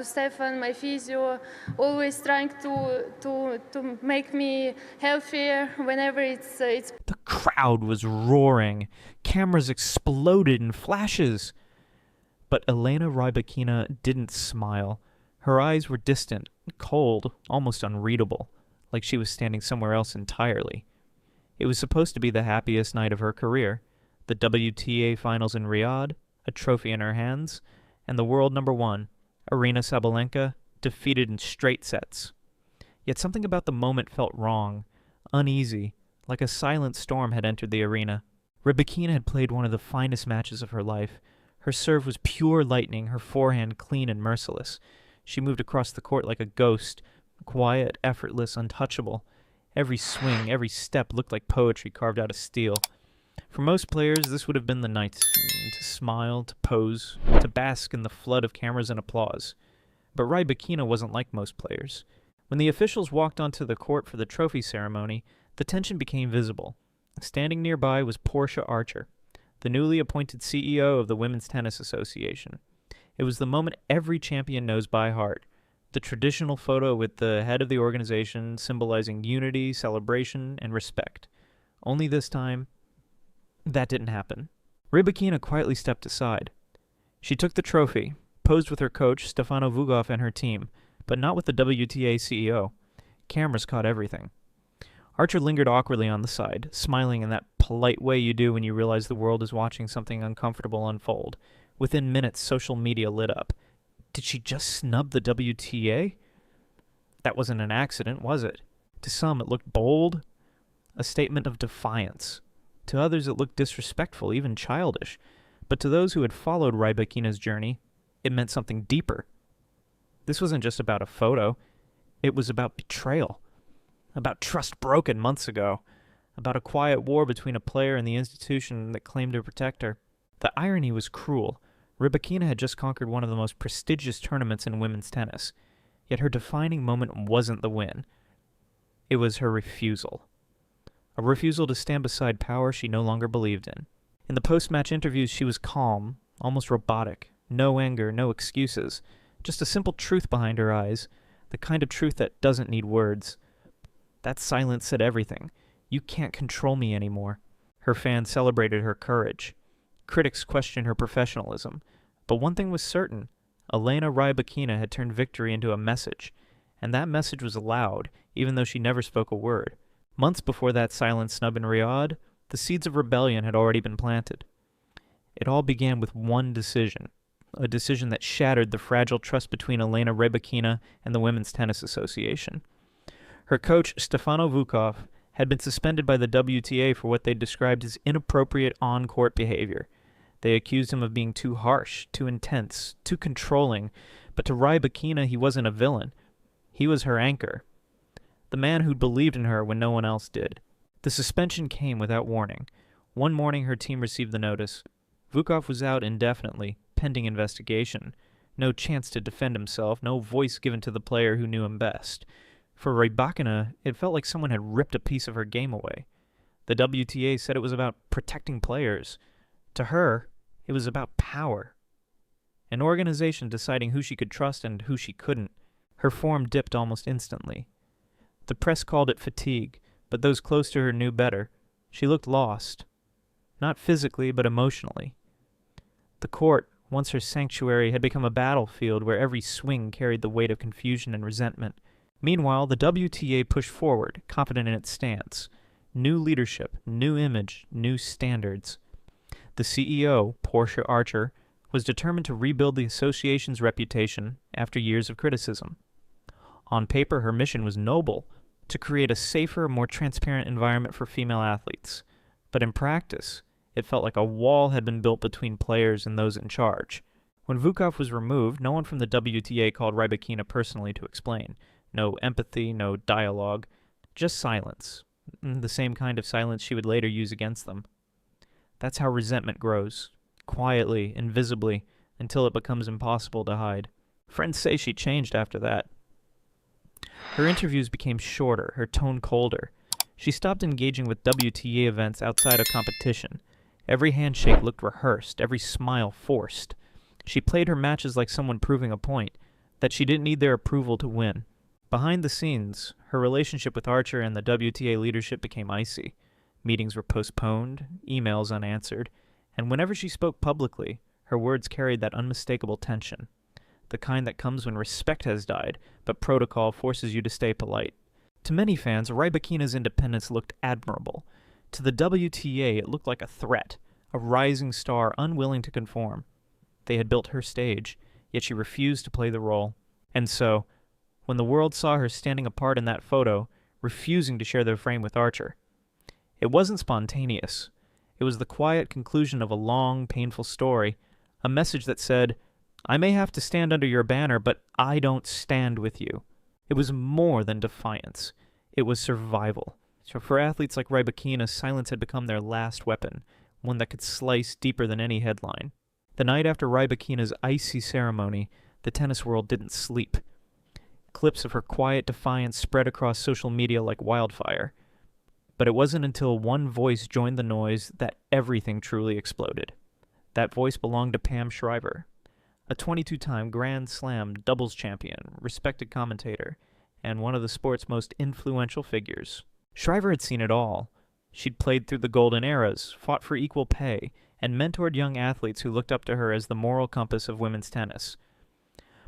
Stefan, my physio, always trying to make me healthier whenever it's. The crowd was roaring. Cameras exploded in flashes. But Elena Rybakina didn't smile. Her eyes were distant, cold, almost unreadable, like she was standing somewhere else entirely. It was supposed to be the happiest night of her career. The WTA Finals in Riyadh, a trophy in her hands, and the world number one, Aryna Sabalenka, defeated in straight sets. Yet something about the moment felt wrong, uneasy, like a silent storm had entered the arena. Rybakina had played one of the finest matches of her life. Her serve was pure lightning, her forehand clean and merciless. She moved across the court like a ghost, quiet, effortless, untouchable. Every swing, every step looked like poetry carved out of steel. For most players, this would have been the night to smile, to pose, to bask in the flood of cameras and applause. But Rybakina wasn't like most players. When the officials walked onto the court for the trophy ceremony, the tension became visible. Standing nearby was Portia Archer, the newly appointed CEO of the Women's Tennis Association. It was the moment every champion knows by heart. The traditional photo with the head of the organization symbolizing unity, celebration, and respect. Only this time, that didn't happen. Rybakina quietly stepped aside. She took the trophy, posed with her coach, Stefano Vukov, and her team, but not with the WTA CEO. Cameras caught everything. Archer lingered awkwardly on the side, smiling in that polite way you do when you realize the world is watching something uncomfortable unfold. Within minutes, social media lit up. Did she just snub the WTA? That wasn't an accident, was it? To some, it looked bold, a statement of defiance. To others, it looked disrespectful, even childish. But to those who had followed Rybakina's journey, it meant something deeper. This wasn't just about a photo. It was about betrayal. About trust broken months ago. About a quiet war between a player and the institution that claimed to protect her. The irony was cruel. Rybakina had just conquered one of the most prestigious tournaments in women's tennis. Yet her defining moment wasn't the win. It was her refusal. A refusal to stand beside power she no longer believed in. In the post-match interviews, she was calm, almost robotic. No anger, no excuses. Just a simple truth behind her eyes. The kind of truth that doesn't need words. That silence said everything. You can't control me anymore. Her fans celebrated her courage. Critics questioned her professionalism. But one thing was certain. Elena Rybakina had turned victory into a message. And that message was loud, even though she never spoke a word. Months before that silent snub in Riyadh, the seeds of rebellion had already been planted. It all began with one decision, a decision that shattered the fragile trust between Elena Rybakina and the Women's Tennis Association. Her coach, Stefano Vukov, had been suspended by the WTA for what they described as inappropriate on-court behavior. They accused him of being too harsh, too intense, too controlling, but to Rybakina he wasn't a villain. He was her anchor. The man who'd believed in her when no one else did. The suspension came without warning. One morning her team received the notice. Vukov was out indefinitely, pending investigation. No chance to defend himself, no voice given to the player who knew him best. For Rybakina, it felt like someone had ripped a piece of her game away. The WTA said it was about protecting players. To her, it was about power. An organization deciding who she could trust and who she couldn't. Her form dipped almost instantly. The press called it fatigue, but those close to her knew better. She looked lost. Not physically, but emotionally. The court, once her sanctuary, had become a battlefield where every swing carried the weight of confusion and resentment. Meanwhile, the WTA pushed forward, confident in its stance. New leadership, new image, new standards. The CEO, Portia Archer, was determined to rebuild the association's reputation after years of criticism. On paper, her mission was noble, to create a safer, more transparent environment for female athletes. But in practice, it felt like a wall had been built between players and those in charge. When Vukov was removed, no one from the WTA called Rybakina personally to explain. No empathy, no dialogue, just silence. The same kind of silence she would later use against them. That's how resentment grows, quietly, invisibly, until it becomes impossible to hide. Friends say she changed after that. Her interviews became shorter, her tone colder. She stopped engaging with WTA events outside of competition. Every handshake looked rehearsed, every smile forced. She played her matches like someone proving a point. that she didn't need their approval to win. Behind the scenes, her relationship with Archer and the WTA leadership became icy. Meetings were postponed, emails unanswered, and whenever she spoke publicly, her words carried that unmistakable tension, the kind that comes when respect has died, but protocol forces you to stay polite. To many fans, Rybakina's independence looked admirable. To the WTA, it looked like a threat, a rising star unwilling to conform. They had built her stage, yet she refused to play the role. And so, when the world saw her standing apart in that photo, refusing to share their frame with Archer, it wasn't spontaneous. It was the quiet conclusion of a long, painful story, a message that said, "I may have to stand under your banner, but I don't stand with you." It was more than defiance. It was survival. So for athletes like Rybakina, silence had become their last weapon, one that could slice deeper than any headline. The night after Rybakina's icy ceremony, the tennis world didn't sleep. Clips of her quiet defiance spread across social media like wildfire. But it wasn't until one voice joined the noise that everything truly exploded. That voice belonged to Pam Shriver, a 22-time Grand Slam doubles champion, respected commentator, and one of the sport's most influential figures. Shriver had seen it all. She'd played through the golden eras, fought for equal pay, and mentored young athletes who looked up to her as the moral compass of women's tennis.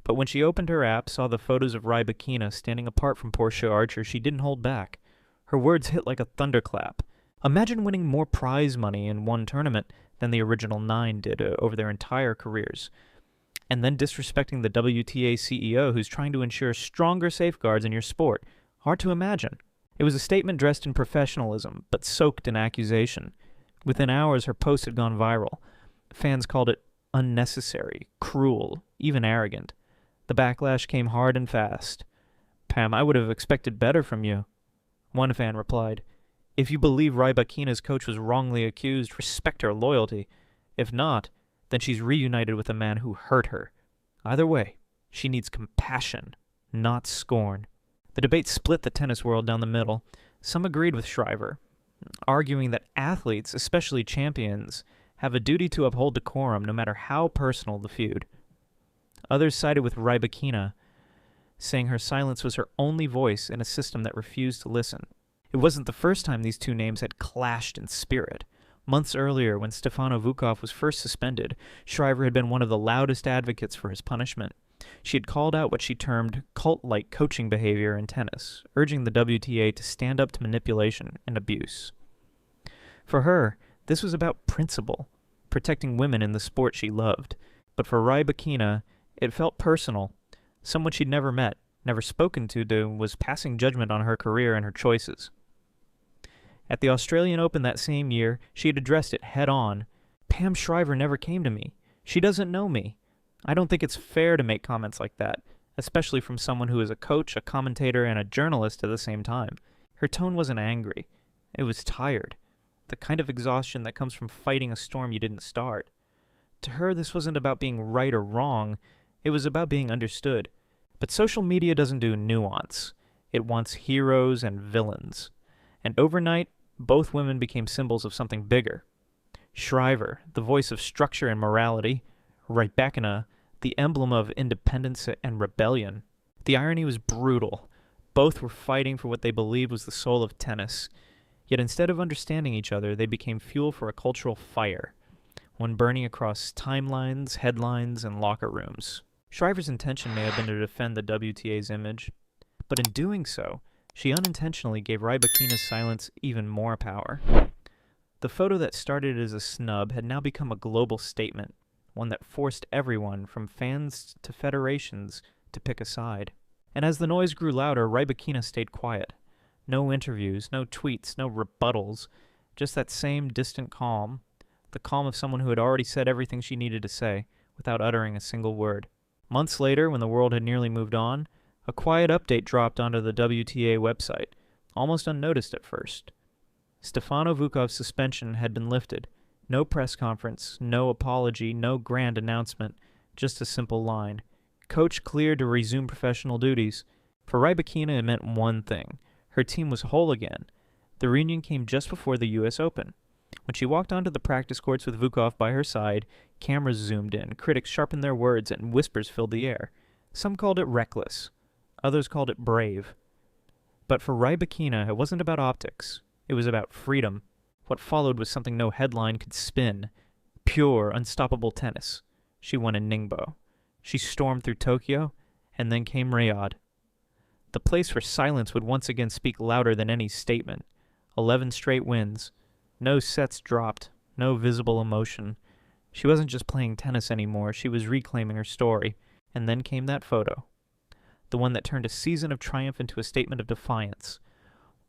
But when she opened her app, saw the photos of Rybakina standing apart from Portia Archer, she didn't hold back. Her words hit like a thunderclap. Imagine winning more prize money in one tournament than the original 9 did over their entire careers, and then disrespecting the WTA CEO who's trying to ensure stronger safeguards in your sport. Hard to imagine. It was a statement dressed in professionalism, but soaked in accusation. Within hours, her post had gone viral. Fans called it unnecessary, cruel, even arrogant. The backlash came hard and fast. "Pam, I would have expected better from you." One fan replied, "If you believe Rybakina's coach was wrongly accused, respect her loyalty. If not, then she's reunited with a man who hurt her. Either way, she needs compassion, not scorn." The debate split the tennis world down the middle. Some agreed with Shriver, arguing that athletes, especially champions, have a duty to uphold decorum no matter how personal the feud. Others sided with Rybakina, saying her silence was her only voice in a system that refused to listen. It wasn't the first time these two names had clashed in spirit. Months earlier, when Stefano Vukov was first suspended, Shriver had been one of the loudest advocates for his punishment. She had called out what she termed cult-like coaching behavior in tennis, urging the WTA to stand up to manipulation and abuse. For her, this was about principle, protecting women in the sport she loved. But for Rybakina, it felt personal. Someone she'd never met, never spoken to, was passing judgment on her career and her choices. At the Australian Open that same year, she had addressed it head-on. "Pam Shriver never came to me. She doesn't know me. I don't think it's fair to make comments like that, especially from someone who is a coach, a commentator, and a journalist at the same time." Her tone wasn't angry. It was tired. The kind of exhaustion that comes from fighting a storm you didn't start. To her, this wasn't about being right or wrong. It was about being understood. But social media doesn't do nuance. It wants heroes and villains. And overnight, both women became symbols of something bigger. Shriver, the voice of structure and morality. Rybakina, the emblem of independence and rebellion. The irony was brutal. Both were fighting for what they believed was the soul of tennis. Yet instead of understanding each other, they became fuel for a cultural fire, one burning across timelines, headlines, and locker rooms. Shriver's intention may have been to defend the WTA's image, but in doing so, she unintentionally gave Rybakina's silence even more power. The photo that started as a snub had now become a global statement, one that forced everyone, from fans to federations, to pick a side. And as the noise grew louder, Rybakina stayed quiet. No interviews, no tweets, no rebuttals, just that same distant calm, the calm of someone who had already said everything she needed to say, without uttering a single word. Months later, when the world had nearly moved on, a quiet update dropped onto the WTA website, almost unnoticed at first. Stefano Vukov's suspension had been lifted. No press conference, no apology, no grand announcement, just a simple line. Coach cleared to resume professional duties. For Rybakina, it meant one thing. Her team was whole again. The reunion came just before the U.S. Open. When she walked onto the practice courts with Vukov by her side, cameras zoomed in, critics sharpened their words, and whispers filled the air. Some called it reckless. Others called it brave. But for Rybakina, it wasn't about optics. It was about freedom. What followed was something no headline could spin. Pure, unstoppable tennis. She won in Ningbo. She stormed through Tokyo, and then came Riyadh. The place where silence would once again speak louder than any statement. 11 straight wins. No sets dropped. No visible emotion. She wasn't just playing tennis anymore. She was reclaiming her story. And then came that photo. The one that turned a season of triumph into a statement of defiance.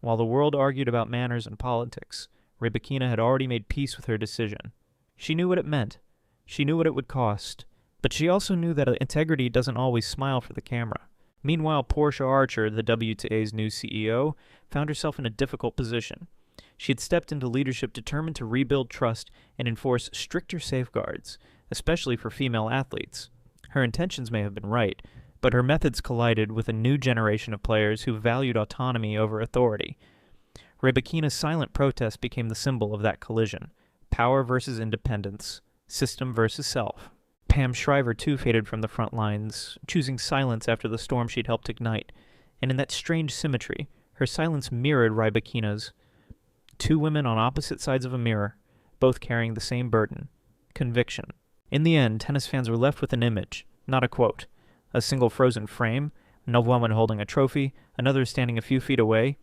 While the world argued about manners and politics, Rybakina had already made peace with her decision. She knew what it meant. She knew what it would cost. But she also knew that integrity doesn't always smile for the camera. Meanwhile, Portia Archer, the WTA's new CEO, found herself in a difficult position. She had stepped into leadership determined to rebuild trust and enforce stricter safeguards, especially for female athletes. Her intentions may have been right, but her methods collided with a new generation of players who valued autonomy over authority. Rybakina's silent protest became the symbol of that collision. Power versus independence. System versus self. Pam Shriver too faded from the front lines, choosing silence after the storm she'd helped ignite. And in that strange symmetry, her silence mirrored Rybakina's. Two women on opposite sides of a mirror, both carrying the same burden. Conviction. In the end, tennis fans were left with an image, not a quote. A single frozen frame, no woman holding a trophy, another standing a few feet away.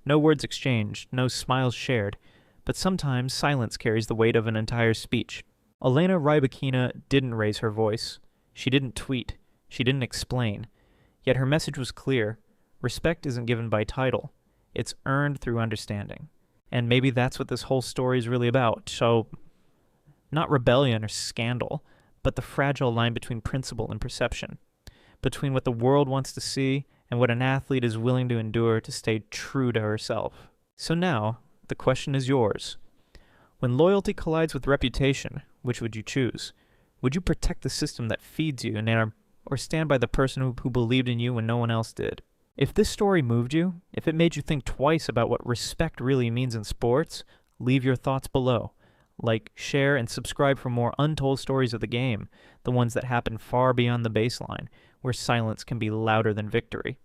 No words exchanged, no smiles shared, but sometimes silence carries the weight of an entire speech. Elena Rybakina didn't raise her voice. She didn't tweet. She didn't explain. Yet her message was clear. Respect isn't given by title. It's earned through understanding. And maybe that's what this whole story is really about. So, not rebellion or scandal, but the fragile line between principle and perception. Between what the world wants to see and what an athlete is willing to endure to stay true to herself. So now, the question is yours. When loyalty collides with reputation, which would you choose? Would you protect the system that feeds you or stand by the person who believed in you when no one else did? If this story moved you, if it made you think twice about what respect really means in sports, leave your thoughts below. Like, share, and subscribe for more untold stories of the game, the ones that happen far beyond the baseline, where silence can be louder than victory.